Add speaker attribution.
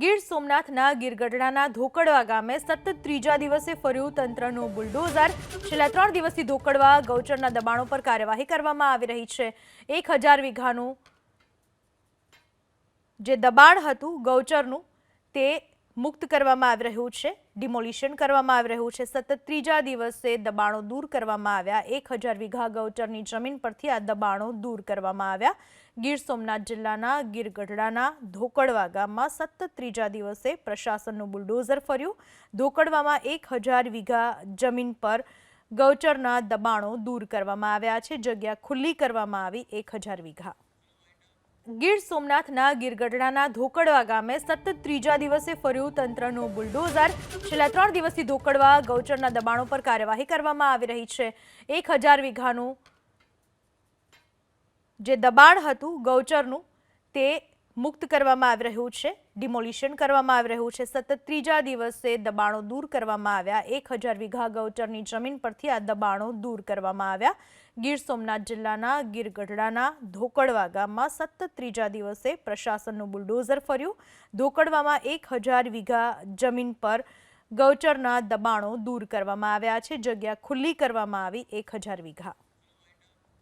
Speaker 1: ગીર સોમનાથના ગીરગઢડાના ધોકડવા ગામે સતત ત્રીજા દિવસે ફર્યું તંત્રનું બુલડોઝર। છેલ્લા 3 દિવસથી ધોકડવા ગૌચરના દબાણો પર કાર્યવાહી કરવામાં આવી રહી છે। 1000 વીઘાનું જે દબાણ હતું ગૌચરનું તે મુક્ત કરવામાં આવી રહ્યું છે, ડિમોલિશન કરવામાં આવી રહ્યું છે। સતત ત્રીજા દિવસે દબાણો દૂર કરવામાં આવ્યા। 1000 વીઘા ગૌચરની જમીન પરથી આ દબાણો દૂર કરવામાં આવ્યા। ગીર સોમનાથ જિલ્લાના ગીરગઢડાના ધોકડવા ગામમાં સતત ત્રીજા દિવસે પ્રશાસનનું બુલડોઝર ફર્યું। ધોકડવામાં 1000 વીઘા જમીન પર ગૌચરના દબાણો દૂર કરવામાં આવ્યા છે। જગ્યા ખુલ્લી કરવામાં આવી 1000 વીઘા। ગીર સોમનાથના ગીરગઢડાના ધોકડવા ગામે સતત ત્રીજા દિવસે ફર્યું તંત્રનું બુલડોઝર। છેલ્લા 3 દિવસથી ધોકડવા ગૌચરના દબાણો પર કાર્યવાહી કરવામાં આવી રહી છે। 1000 વીઘાનું જે દબાણ હતું ગૌચરનું તે મુક્ત કરવામાં આવી રહ્યું છે, ડિમોલિશન કરવામાં આવી રહ્યું છે। સતત ત્રીજા દિવસે દબાણો દૂર કરવામાં આવ્યા। 1000 વીઘા ગૌચરની જમીન પરથી આ દબાણો દૂર કરવામાં આવ્યા। ગીર સોમનાથ જિલ્લાના ગીરગઢડાના ધોકડવા ગામમાં સતત ત્રીજા દિવસે પ્રશાસનનું બુલડોઝર ફર્યું। ધોકડવામાં 1000 વીઘા જમીન પર ગૌચરના દબાણો દૂર કરવામાં આવ્યા છે। જગ્યા ખુલ્લી કરવામાં આવી 1000 વીઘા।